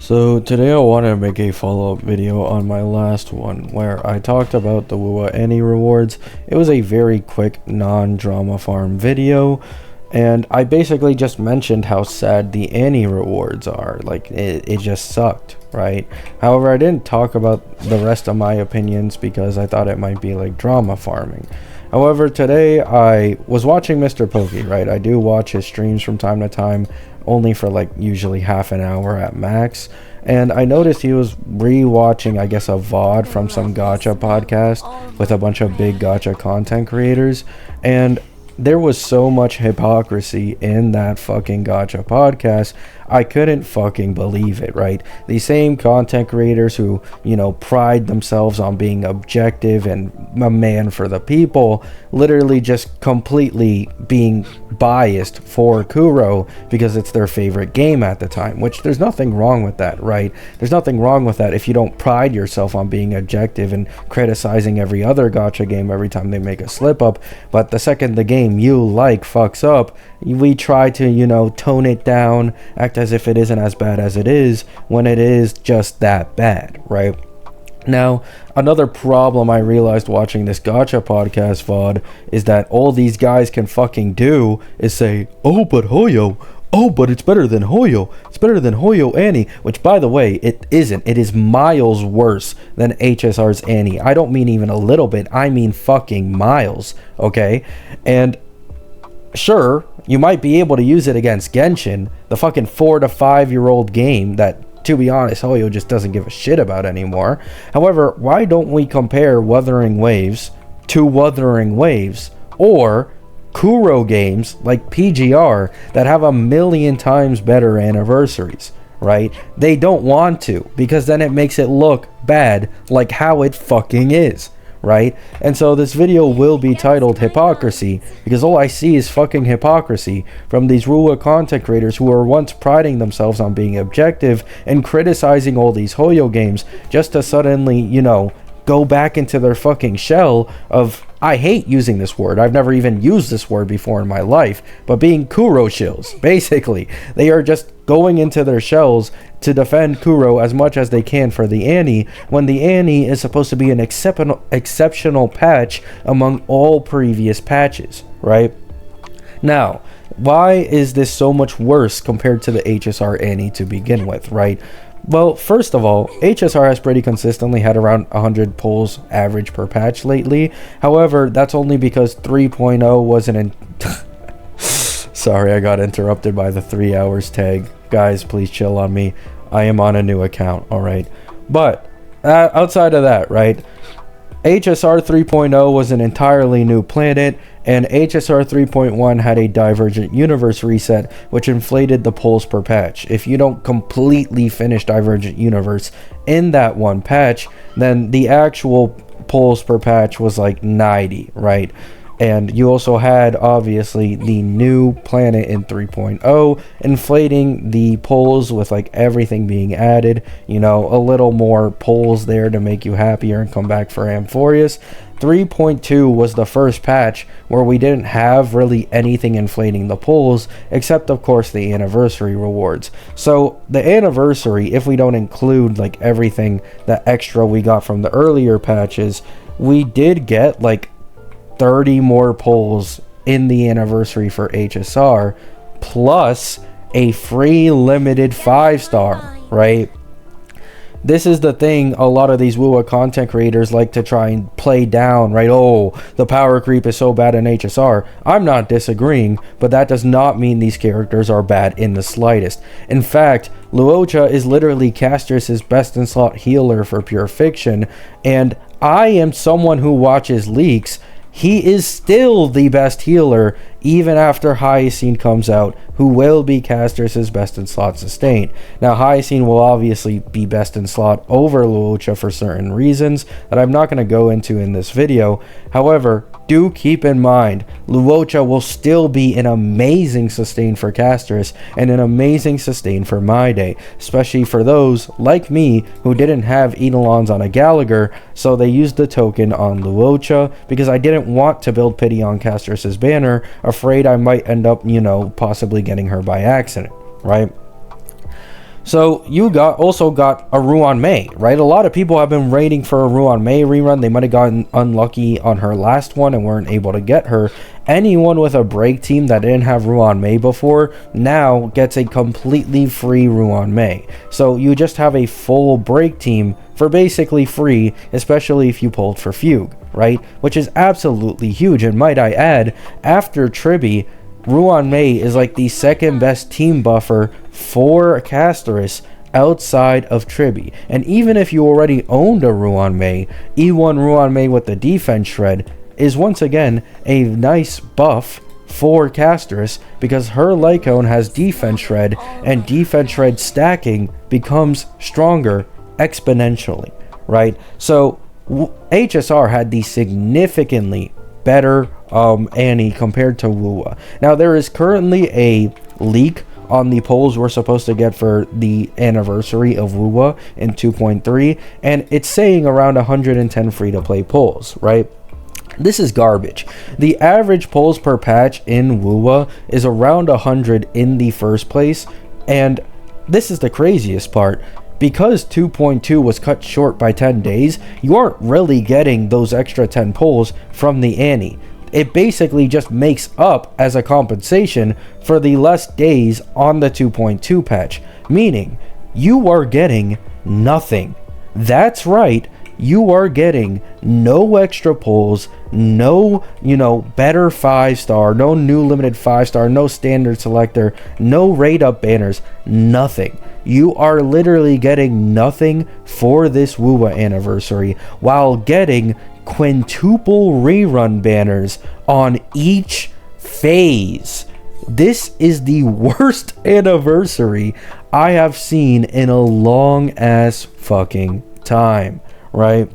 So today I want to make a follow-up video on my last one where I talked about the WUA Annie rewards. It was a very quick non-drama farm video, and I basically just mentioned how sad the Annie rewards are. Like, it just sucked, right? However, I didn't talk about the rest of my opinions because I thought it might be like drama farming. However, today I was watching Mr. Pokey, right? I do watch his streams from time to time, only for like usually half an hour at max. And I noticed he was re-watching, I guess, a VOD from some gacha podcast with a bunch of big gacha content creators. And there was so much hypocrisy in that fucking gacha podcast. I couldn't fucking believe it, right? These same content creators who, pride themselves on being objective and a man for the people, literally just completely being biased for Kuro because it's their favorite game at the time, which there's nothing wrong with that, right? There's nothing wrong with that if you don't pride yourself on being objective and criticizing every other gacha game every time they make a slip up. But the second the game you like fucks up, we try to, tone it down, act as if it isn't as bad as it is, when it is just that bad, right? Now, another problem I realized watching this gacha podcast VOD is that all these guys can fucking do is say, oh, but Hoyo, oh, but it's better than Hoyo, it's better than Hoyo Annie, which, by the way, it isn't. It is miles worse than HSR's Annie. I don't mean even a little bit, I mean fucking miles, okay? And sure, you might be able to use it against Genshin, the fucking 4 to 5 year old game that, to be honest, Hoyo just doesn't give a shit about anymore. However, why don't we compare Wuthering Waves to Wuthering Waves or Kuro games like PGR that have a million times better anniversaries, right? They don't want to, because then it makes it look bad, like how it fucking is, right? And so this video will be titled Hypocrisy, because all I see is fucking hypocrisy from these WUA content creators who were once priding themselves on being objective and criticizing all these Hoyo games just to suddenly, go back into their fucking shell of, I hate using this word, I've never even used this word before in my life, but being Kuro shills, basically. They are just going into their shells to defend Kuro as much as they can for the Annie, when the Annie is supposed to be an exceptional patch among all previous patches, right? Now, why is this so much worse compared to the HSR Annie to begin with, right? Well, first of all, HSR has pretty consistently had around 100 pulls average per patch lately. However, that's only because 3.0 wasn't in... Sorry, I got interrupted by the 3 hours tag. Guys, please chill on me. I am on a new account, alright? But, outside of that, right? HSR 3.0 was an entirely new planet, and HSR 3.1 had a Divergent Universe reset, which inflated the pulls per patch. If you don't completely finish Divergent Universe in that one patch, then the actual pulls per patch was like 90, right? And you also had, obviously, the new planet in 3.0, inflating the pulls with, like, everything being added. A little more pulls there to make you happier and come back for Amphorius. 3.2 was the first patch where we didn't have really anything inflating the pulls, except, of course, the anniversary rewards. So, the anniversary, if we don't include, like, everything that extra we got from the earlier patches, we did get, like, 30 more pulls in the anniversary for HSR, plus a free limited 5-star, right? This is the thing a lot of these WUA content creators like to try and play down, right? Oh, the power creep is so bad in HSR. I'm not disagreeing, but that does not mean these characters are bad in the slightest. In fact, Luocha is literally Castrus's best in slot healer for Pure Fiction, and I am someone who watches leaks. He is still the best healer even after Hyacine comes out, who will be Castrus's best in slot sustained. Now, Hyacine will obviously be best in slot over Luocha for certain reasons that I'm not going to go into in this video. However, do keep in mind, Luocha will still be an amazing sustain for Castrus and an amazing sustain for My Day, especially for those, like me, who didn't have Eidolons on a Gallagher, so they used the token on Luocha, because I didn't want to build pity on Castrus's banner, afraid I might end up, possibly getting her by accident, right? So you also got a Ruan Mei, right? A lot of people have been waiting for a Ruan Mei rerun. They might have gotten unlucky on her last one and weren't able to get her. Anyone with a break team that didn't have Ruan Mei before now gets a completely free Ruan Mei. So you just have a full break team for basically free, especially if you pulled for Fugue, right? Which is absolutely huge. And might I add, after Tribby, Ruan Mei is like the second best team buffer for Casterus outside of Tribby. And even if you already owned a Ruan Mei, E1 Ruan Mei with the defense shred is once again a nice buff for Casterus because her Lycone has defense shred, and defense shred stacking becomes stronger exponentially, right? So HSR had the significantly better Annie compared to Wuwa. Now there is currently a leak on the polls we're supposed to get for the anniversary of Wuwa in 2.3, and it's saying around 110 free-to-play polls, right? This is garbage. The average polls per patch in Wuwa is around 100 in the first place, and this is the craziest part. Because 2.2 was cut short by 10 days, you aren't really getting those extra 10 polls from the Annie. It basically just makes up as a compensation for the less days on the 2.2 patch, meaning you are getting nothing. That's right, you are getting no extra polls, no, better 5-star, no new limited 5-star, no standard selector, no raid up banners, nothing. You are literally getting nothing for this Wuwa anniversary while getting quintuple rerun banners on each phase. This is the worst anniversary I have seen in a long ass fucking time, right?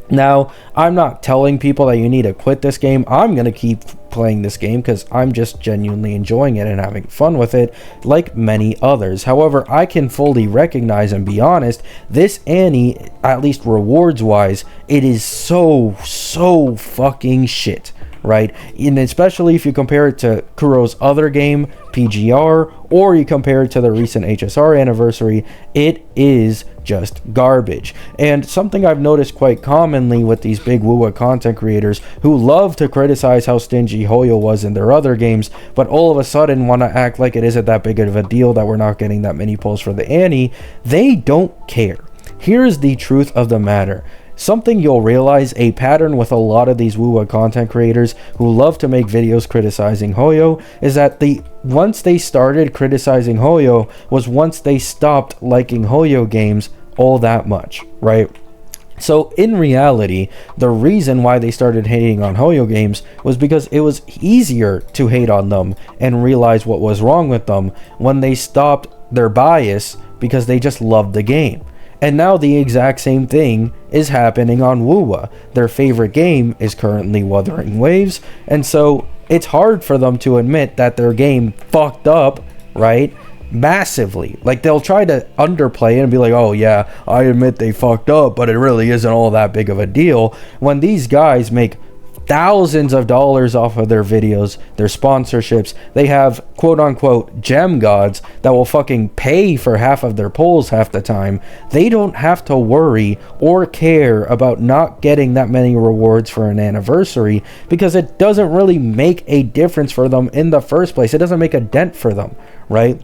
Now, I'm not telling people that you need to quit this game. I'm going to keep playing this game because I'm just genuinely enjoying it and having fun with it, like many others. However, I can fully recognize and be honest, this Annie, at least rewards-wise, it is so fucking shit, right? And especially if you compare it to Kuro's other game, PGR, or you compare it to the recent HSR anniversary, it is just garbage. And something I've noticed quite commonly with these big Wuwa content creators who love to criticize how stingy Hoyo was in their other games, but all of a sudden want to act like it isn't that big of a deal that we're not getting that many polls for the Annie, they don't care. Here's the truth of the matter. Something you'll realize, a pattern with a lot of these Wuwa content creators who love to make videos criticizing Hoyo, is that once they started criticizing Hoyo was once they stopped liking Hoyo games all that much, right? So in reality, the reason why they started hating on Hoyo games was because it was easier to hate on them and realize what was wrong with them when they stopped their bias because they just loved the game. And now the exact same thing is happening on Wuwa. Their favorite game is currently Wuthering Waves, and so it's hard for them to admit that their game fucked up, right? Massively. Like, they'll try to underplay it and be like, oh yeah, I admit they fucked up, but it really isn't all that big of a deal. When these guys make thousands of dollars off of their videos, their sponsorships, they have quote-unquote gem gods that will fucking pay for half of their polls half the time. They don't have to worry or care about not getting that many rewards for an anniversary because it doesn't really make a difference for them in the first place. It doesn't make a dent for them, right?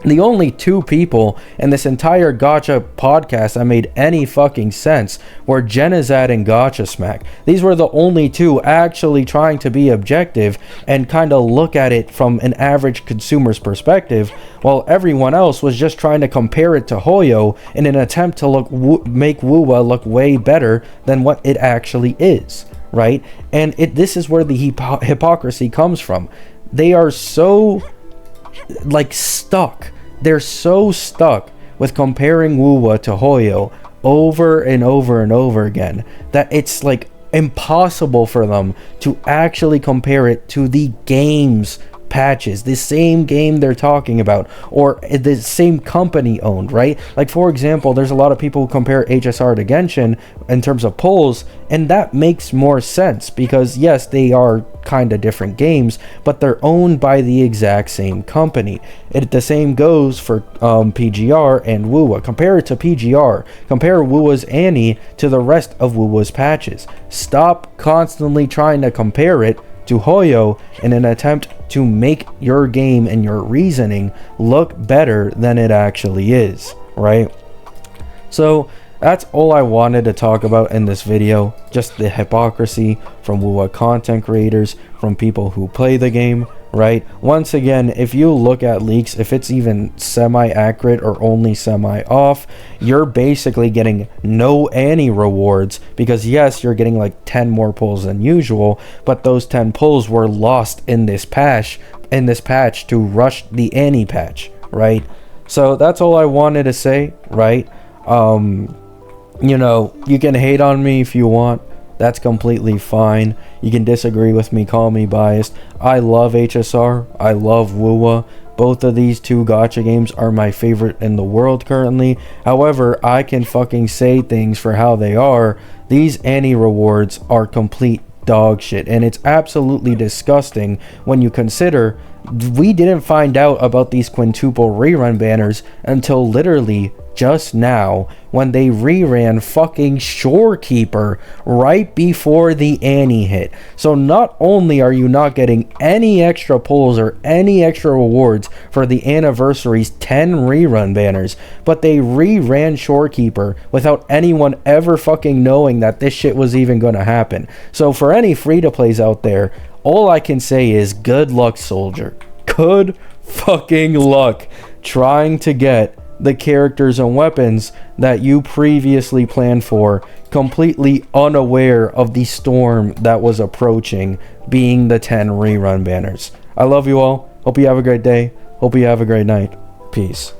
The only two people in this entire Gacha podcast that made any fucking sense were Genizad and Gacha Smack. These were the only two actually trying to be objective and kind of look at it from an average consumer's perspective, while everyone else was just trying to compare it to Hoyo in an attempt to make Wuwa look way better than what it actually is, right? And this is where the hypocrisy comes from. They are so stuck. They're so stuck with comparing Wuwa to Hoyo over and over and over again that it's like impossible for them to actually compare it to the game's patches, the same game they're talking about, or the same company owned, right? Like, for example, there's a lot of people who compare HSR to Genshin in terms of polls, and that makes more sense because yes, they are kind of different games, but they're owned by the exact same company. The same goes for PGR and WUWA. Compare it to PGR. Compare WUWA's Annie to the rest of WUWA's patches. Stop constantly trying to compare it to Hoyo in an attempt to make your game and your reasoning look better than it actually is, right? So that's all I wanted to talk about in this video, just the hypocrisy from WUWA content creators, from people who play the game, right? Once again, if you look at leaks, if it's even semi-accurate or only semi-off, you're basically getting no Annie rewards, because yes, you're getting like 10 more pulls than usual, but those 10 pulls were lost in this patch to rush the Annie patch, right? So that's all I wanted to say, right? You know, you can hate on me if you want. That's completely fine. You can disagree with me, call me biased. I love HSR. I love WUWA. Both of these two gacha games are my favorite in the world currently. However, I can fucking say things for how they are. These Annie rewards are complete dog shit, and it's absolutely disgusting when you consider we didn't find out about these quintuple rerun banners until literally just now, when they reran fucking Shorekeeper right before the Annie hit. So not only are you not getting any extra pulls or any extra rewards for the anniversary's 10 rerun banners, but they reran Shorekeeper without anyone ever fucking knowing that this shit was even gonna happen. So for any free-to-plays out there, all I can say is good luck, soldier. Good fucking luck trying to get the characters and weapons that you previously planned for, completely unaware of the storm that was approaching, being the 10 rerun banners. I love you all. Hope you have a great day. Hope you have a great night. Peace.